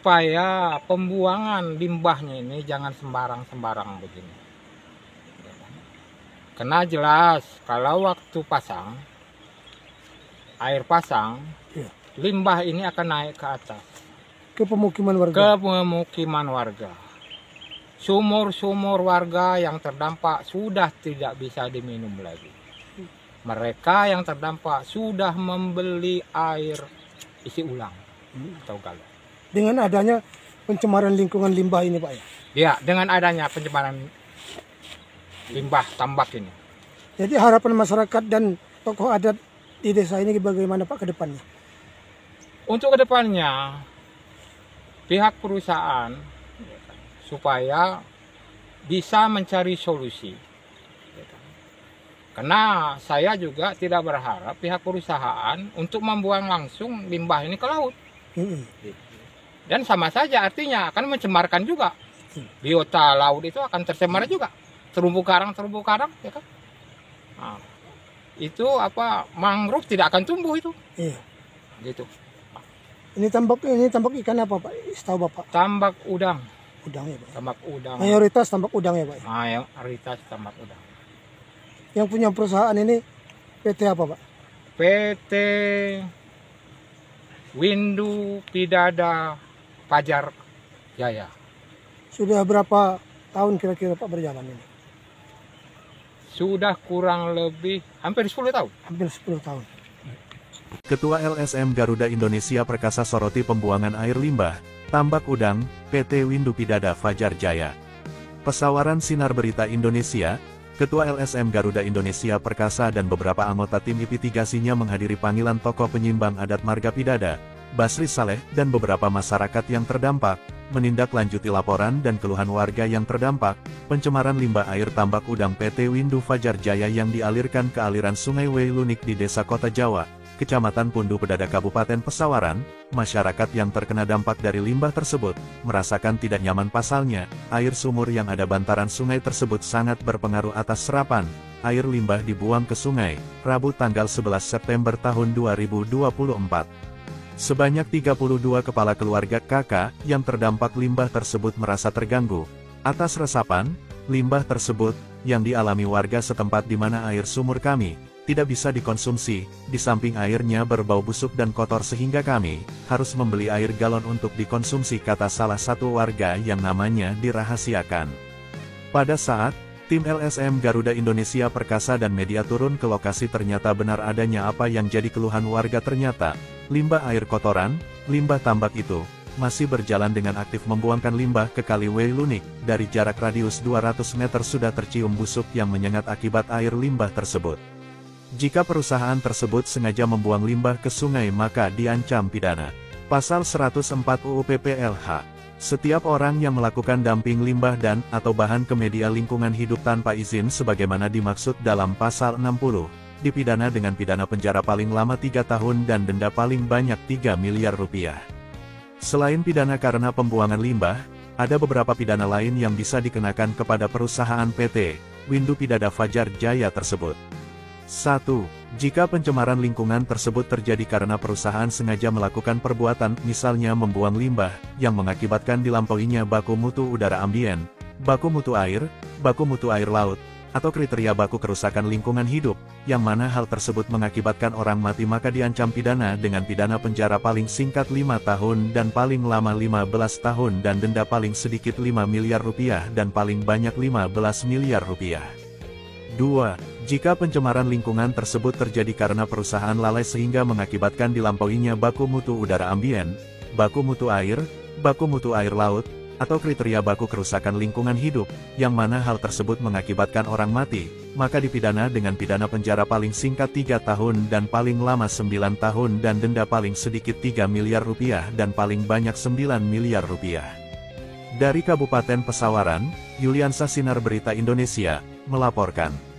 supaya pembuangan limbahnya ini jangan sembarang-sembarang begini. Karena jelas kalau waktu pasang, air pasang, Iya. limbah ini akan naik ke atas. Ke pemukiman warga. Ke pemukiman warga. Sumur-sumur warga yang terdampak sudah tidak bisa diminum lagi. Mereka yang terdampak sudah membeli air isi ulang atau galon. Dengan adanya pencemaran lingkungan limbah ini, Pak ya? Ya, dengan adanya pencemaran limbah tambak ini. Jadi harapan masyarakat dan tokoh adat di desa ini bagaimana Pak ke depannya? Untuk kedepannya, pihak perusahaan supaya bisa mencari solusi. Karena saya juga tidak berharap pihak perusahaan untuk membuang langsung limbah ini ke laut. Dan sama saja artinya akan mencemarkan juga. Biota laut itu akan tercemar juga. Terumbu karang, ya kan? Nah, itu mangrove tidak akan tumbuh itu. Iya. Gitu. Ini tambak ikan apa Pak? Setahu Bapak? Tambak udang. Udang ya Pak. Tambak udang. Mayoritas tambak udang ya Pak. Mayoritas tambak udang. Yang punya perusahaan ini PT apa Pak? PT Windu Pidada Fajar Jaya. Sudah berapa tahun kira-kira Pak berjalan ini? Sudah kurang lebih hampir 10 tahun. Hampir 10 tahun. Ketua LSM Garuda Indonesia Perkasa soroti pembuangan air limbah, tambak udang, PT Windu Pidada Fajar Jaya. Pesawaran Sinar Berita Indonesia, Ketua LSM Garuda Indonesia Perkasa dan beberapa anggota tim investigasinya menghadiri panggilan tokoh penyimbang adat Marga Pidada, Basri Saleh dan beberapa masyarakat yang terdampak, menindaklanjuti laporan dan keluhan warga yang terdampak, pencemaran limbah air tambak udang PT Windu Fajar Jaya yang dialirkan ke aliran Sungai Weilunik di Desa Kota Jawa, Kecamatan Pundu Pedada Kabupaten Pesawaran. Masyarakat yang terkena dampak dari limbah tersebut, merasakan tidak nyaman pasalnya, air sumur yang ada bantaran sungai tersebut sangat berpengaruh atas serapan, air limbah dibuang ke sungai, Rabu tanggal 11 September tahun 2024. Sebanyak 32 kepala keluarga KK yang terdampak limbah tersebut merasa terganggu atas resapan limbah tersebut yang dialami warga setempat di mana air sumur kami tidak bisa dikonsumsi, di samping airnya berbau busuk dan kotor sehingga kami harus membeli air galon untuk dikonsumsi, kata salah satu warga yang namanya dirahasiakan. Pada saat tim LSM Garuda Indonesia Perkasa dan media turun ke lokasi, ternyata benar adanya apa yang jadi keluhan warga. Ternyata limbah air kotoran, limbah tambak itu masih berjalan dengan aktif membuangkan limbah ke Kali Weilunik. Dari jarak radius 200 meter sudah tercium busuk yang menyengat akibat air limbah tersebut. Jika perusahaan tersebut sengaja membuang limbah ke sungai maka diancam pidana. Pasal 104 UU PPLH. Setiap orang yang melakukan dumping limbah dan atau bahan ke media lingkungan hidup tanpa izin sebagaimana dimaksud dalam pasal 60, dipidana dengan pidana penjara paling lama 3 tahun dan denda paling banyak 3 miliar rupiah. Selain pidana karena pembuangan limbah, ada beberapa pidana lain yang bisa dikenakan kepada perusahaan PT Windu Pidada Fajar Jaya tersebut. 1. Jika pencemaran lingkungan tersebut terjadi karena perusahaan sengaja melakukan perbuatan, misalnya membuang limbah, yang mengakibatkan dilampauinya baku mutu udara ambien, baku mutu air laut, atau kriteria baku kerusakan lingkungan hidup, yang mana hal tersebut mengakibatkan orang mati, maka diancam pidana dengan pidana penjara paling singkat 5 tahun dan paling lama 15 tahun dan denda paling sedikit 5 miliar rupiah dan paling banyak 15 miliar rupiah. 2. Jika pencemaran lingkungan tersebut terjadi karena perusahaan lalai sehingga mengakibatkan dilampauinya baku mutu udara ambien, baku mutu air laut, atau kriteria baku kerusakan lingkungan hidup, yang mana hal tersebut mengakibatkan orang mati, maka dipidana dengan pidana penjara paling singkat 3 tahun dan paling lama 9 tahun dan denda paling sedikit 3 miliar rupiah dan paling banyak 9 miliar rupiah. Dari Kabupaten Pesawaran, Yuliansa, Sinar Berita Indonesia, melaporkan.